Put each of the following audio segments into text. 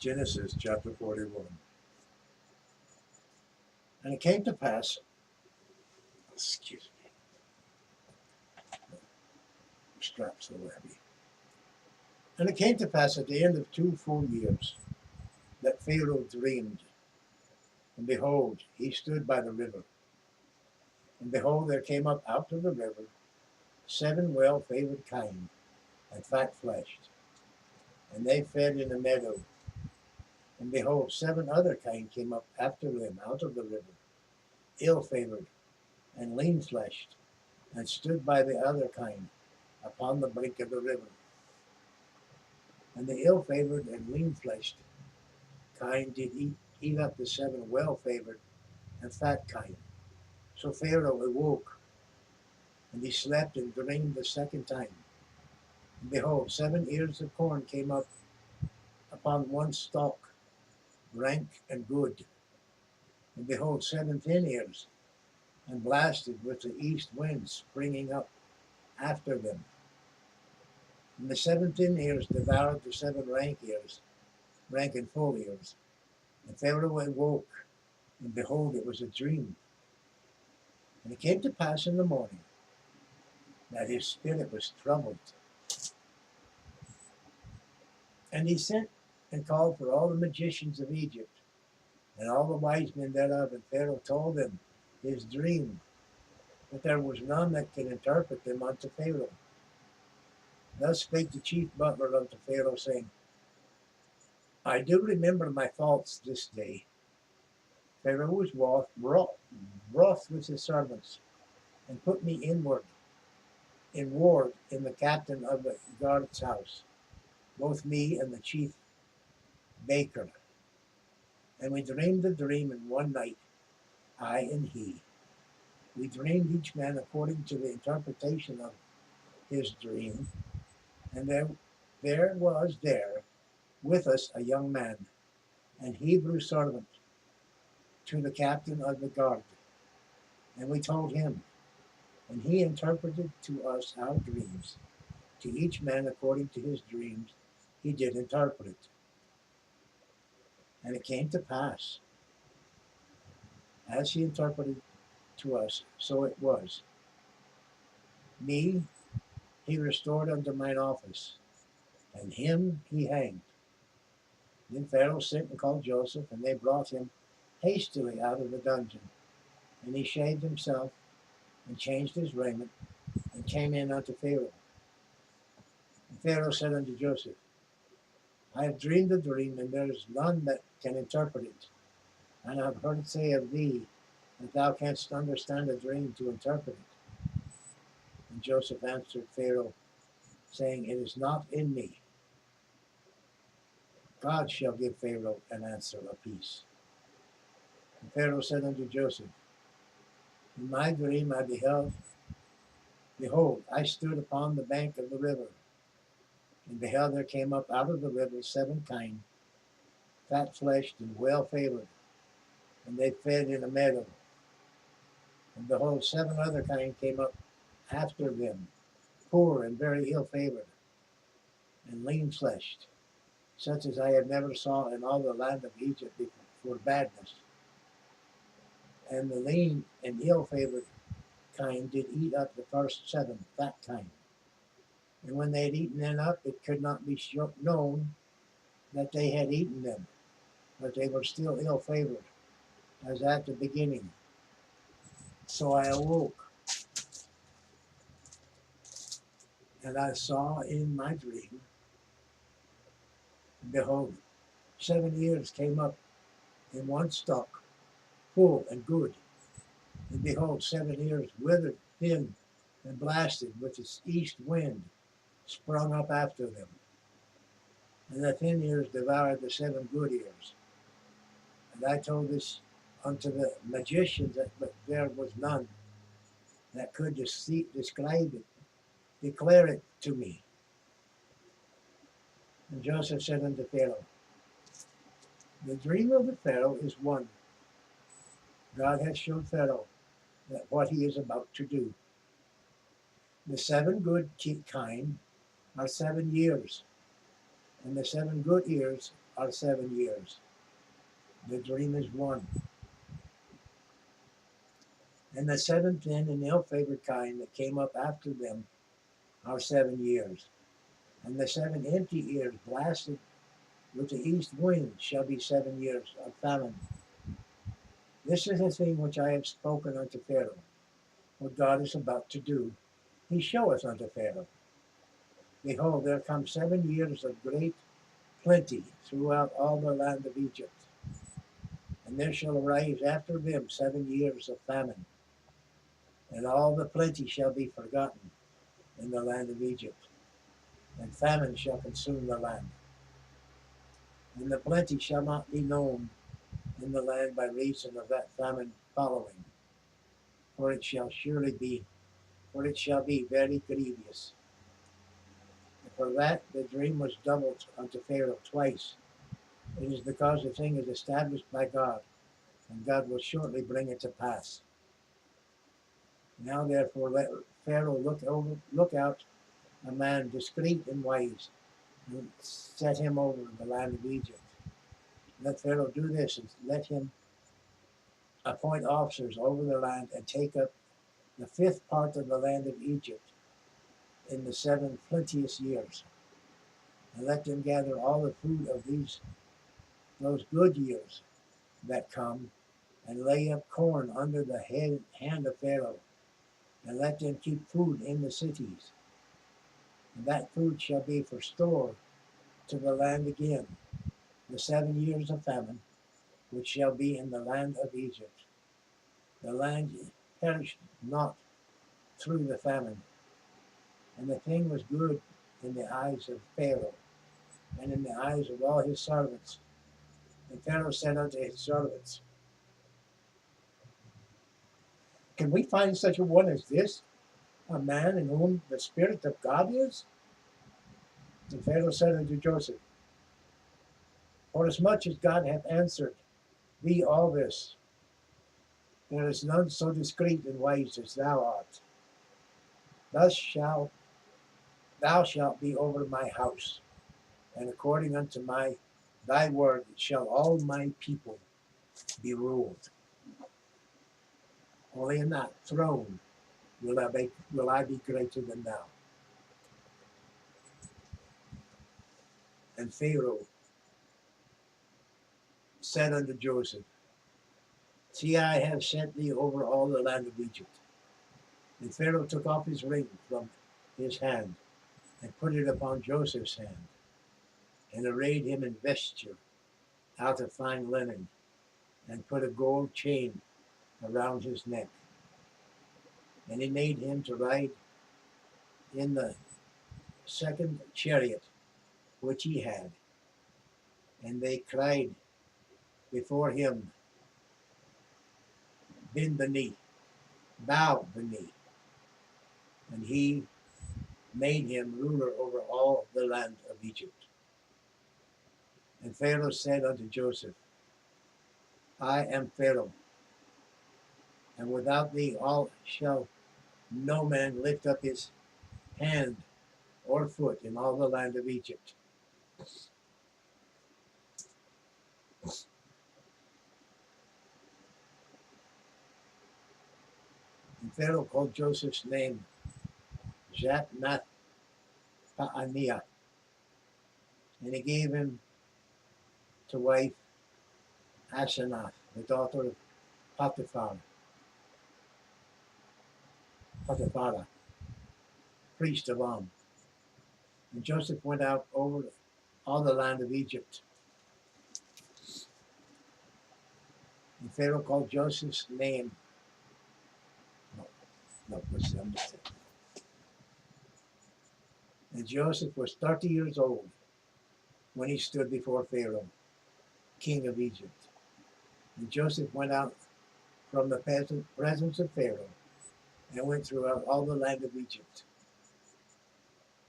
Genesis chapter 41. And it came to pass, excuse me, the strap's so heavy. And it came to pass at the end of 2 full years that Pharaoh dreamed, and behold, he stood by the river. And behold, there came up out of the river 7 well-favored kine and fat-fleshed, and they fed in a meadow. And behold, 7 other kine came up after them out of the river, ill-favored and lean-fleshed, and stood by the other kine upon the brink of the river. And the ill-favored and lean-fleshed kine did eat up the 7 well-favored and fat kine. So Pharaoh awoke, and he slept and dreamed the second time. And behold, 7 ears of corn came up upon one stalk, rank and good. And behold, 7 thin ears, and blasted with the east wind springing up after them. And the 7 thin ears devoured the 7 rank ears, rank and full ears. And Pharaoh awoke, and behold, it was a dream. And it came to pass in the morning that his spirit was troubled. And he sent and called for all the magicians of Egypt, and all the wise men thereof, and Pharaoh told them his dream, but there was none that could interpret them unto Pharaoh. Thus spake the chief butler unto Pharaoh, saying, I do remember my faults this day. Pharaoh was wroth with his servants, and put me in ward in the captain of the guard's house, both me and the chief baker. And we dreamed the dream in one night, I and he. We dreamed each man according to the interpretation of his dream. And there was with us a young man, an Hebrew servant, to the captain of the guard. And we told him, and he interpreted to us our dreams. To each man according to his dreams he did interpret it. And it came to pass, as he interpreted to us, so it was. Me he restored unto mine office, and him he hanged. Then Pharaoh sent and called Joseph, and they brought him hastily out of the dungeon. And he shaved himself, and changed his raiment, and came in unto Pharaoh. And Pharaoh said unto Joseph, I have dreamed a dream, and there is none that can interpret it. And I have heard it say of thee, that thou canst understand a dream to interpret it. And Joseph answered Pharaoh, saying, It is not in me. God shall give Pharaoh an answer apiece. And Pharaoh said unto Joseph, In my dream I beheld, behold, I stood upon the bank of the river, and beheld there came up out of the river 7 kine, fat-fleshed and well-favored, and they fed in a meadow. And behold, 7 other kine came up after them, poor and very ill-favored, and lean-fleshed, such as I have never saw in all the land of Egypt for badness. And the lean and ill-favored kine did eat up the first 7 fat kine. And when they had eaten them up, it could not be known that they had eaten them, but they were still ill-favored, as at the beginning. So I awoke, and I saw in my dream, and behold, 7 ears came up in one stalk, full and good. And behold, 7 ears withered, thin, and blasted with the east wind sprung up after them. And the thin ears devoured the 7 good ears. And I told this unto the magicians, but there was none that could describe it, declare it to me. And Joseph said unto Pharaoh, The dream of the Pharaoh is one. God has shown Pharaoh that what he is about to do. The 7 good kine are 7 years, And the 7 good years are 7 years. The dream is one. And the 7th and ill-favored kind that came up after them are 7 years. And the 7 empty ears blasted with the east wind shall be 7 years of famine. This is the thing which I have spoken unto Pharaoh, what God is about to do. He showeth unto Pharaoh. Behold, there come 7 years of great plenty throughout all the land of Egypt. And there shall arise after them 7 years of famine. And all the plenty shall be forgotten in the land of Egypt. And famine shall consume the land. And the plenty shall not be known in the land by reason of that famine following. For it shall be very grievous. And for that the dream was doubled unto Pharaoh twice. It is because the thing is established by God, and God will shortly bring it to pass. Now therefore let Pharaoh look out a man discreet and wise, and set him over the land of Egypt. Let Pharaoh do this, and let him appoint officers over the land, and take up the 5th part of the land of Egypt in the 7 plenteous years. And let them gather all the food of those good years that come, and lay up corn under the hand of Pharaoh, and let them keep food in the cities. And that food shall be for store to the land again, the 7 years of famine, which shall be in the land of Egypt. The land perished not through the famine, and the thing was good in the eyes of Pharaoh, and in the eyes of all his servants. And Pharaoh said unto his servants, can we find such a one as this, a man in whom the Spirit of God is? And Pharaoh said unto Joseph, forasmuch as God hath answered thee all this, there is none so discreet and wise as thou art. Thou shalt be over my house, and according unto thy word shall all my people be ruled. Only in that throne will I be greater than thou. And Pharaoh said unto Joseph, see, I have set thee over all the land of Egypt. And Pharaoh took off his ring from his hand, and put it upon Joseph's hand, and arrayed him in vesture out of fine linen, and put a gold chain around his neck. And he made him to ride in the 2nd chariot which he had. And they cried before him, bend the knee, bow the knee. And he made him ruler over all the land of Egypt. And Pharaoh said unto Joseph, I am Pharaoh, and without thee all shall no man lift up his hand or foot in all the land of Egypt. And Pharaoh called Joseph's name Zat-Nath-Paaneah, and he gave him to wife Asenath, the daughter of Potiphar, priest of On. And Joseph went out over all the land of Egypt. And Pharaoh called Joseph's name. And Joseph was 30 years old when he stood before Pharaoh, king of Egypt. And Joseph went out from the presence of Pharaoh, and went throughout all the land of Egypt.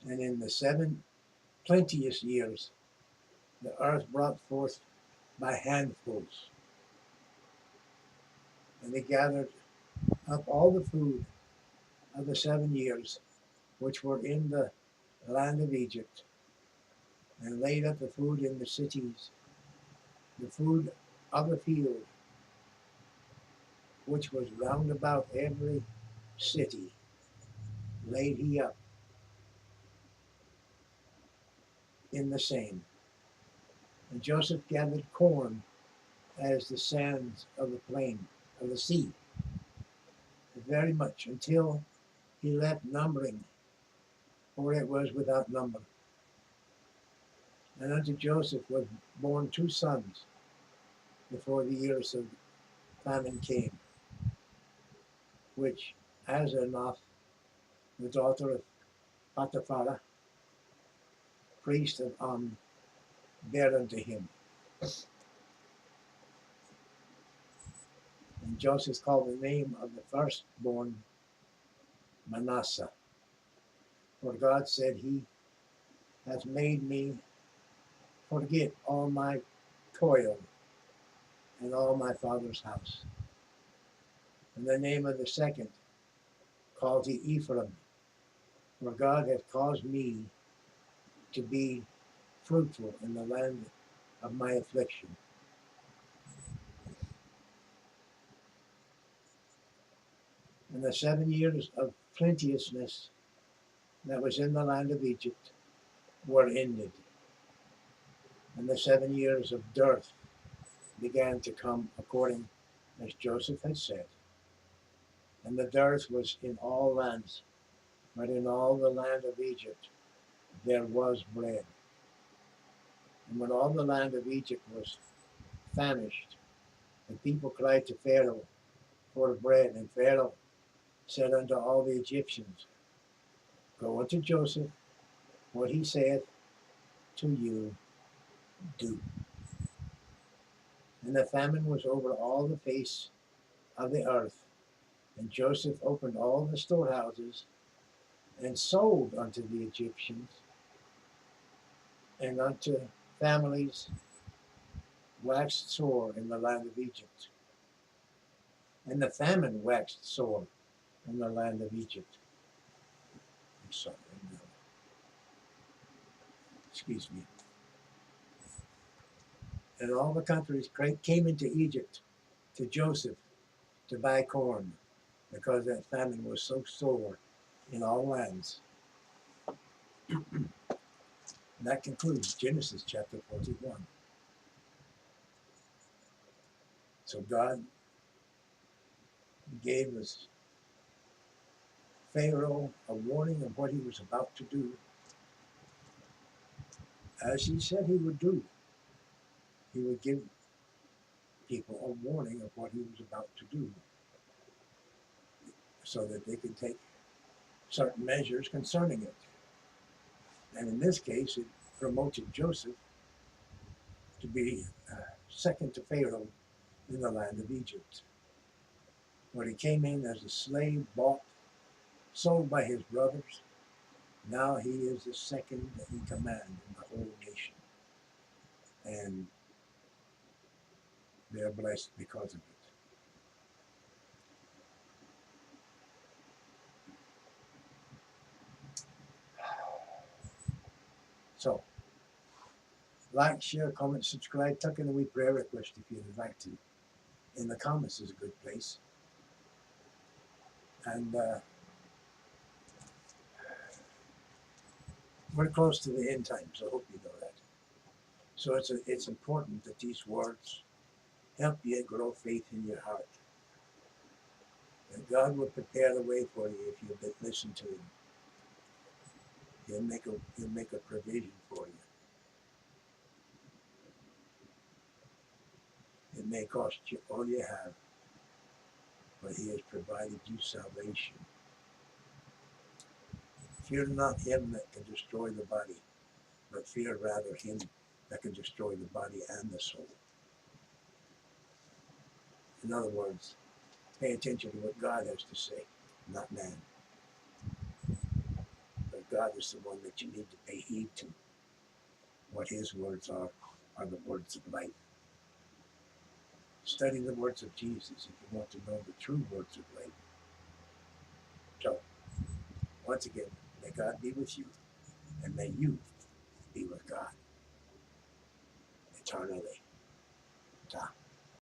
And in the 7 plenteous years, the earth brought forth by handfuls. And they gathered up all the food of the 7 years which were in the land of Egypt, and laid up the food in the cities, the food of the field, which was round about every city, laid he up in the same. And Joseph gathered corn as the sands of the plain, of the sea, very much, until he left numbering, for it was without number. And unto Joseph was born 2 sons before the years of famine came, which Asenath, the daughter of Potiphar, priest of bare unto him. And Joseph called the name of the firstborn Manasseh, for God said, He hath made me forget all my toil and all my father's house. And the name of the second called he Ephraim, for God hath caused me to be fruitful in the land of my affliction. And the 7 years of plenteousness that was in the land of Egypt were ended, and the 7 years of dearth began to come according as Joseph had said. And the dearth was in all lands, but in all the land of Egypt there was bread. And when all the land of Egypt was famished, the people cried to Pharaoh for bread, and Pharaoh said unto all the Egyptians, Go unto Joseph, what he saith to you, do. And the famine was over all the face of the earth, and Joseph opened all the storehouses and sold unto the Egyptians and unto families waxed sore in the land of Egypt. And the famine waxed sore in the land of Egypt. Excuse me. And all the countries came into Egypt to Joseph to buy corn, because that famine was so sore in all lands. And that concludes Genesis chapter 41. So God gave us Pharaoh a warning of what he was about to do, as he said he would do. He would give people a warning of what he was about to do, so that they could take certain measures concerning it. And in this case, it promoted Joseph to be second to Pharaoh in the land of Egypt, where he came in as a slave, bought, sold by his brothers. Now he is the second in command in the whole nation, and they're blessed because of it. So, like, share, comment, subscribe, tuck in a wee prayer request if you'd like to. In the comments is a good place. And we're close to the end times, I hope you know that. So it's important that these words help you grow faith in your heart. And God will prepare the way for you if you listen to Him. He'll make a provision for you. It may cost you all you have, but He has provided you salvation. Fear not him that can destroy the body, but fear rather him that can destroy the body and the soul. In other words, pay attention to what God has to say, not man. But God is the one that you need to pay heed to. What His words are the words of life. Study the words of Jesus if you want to know the true words of life. So, once again, may God be with you, and may you be with God. eternally. Ta.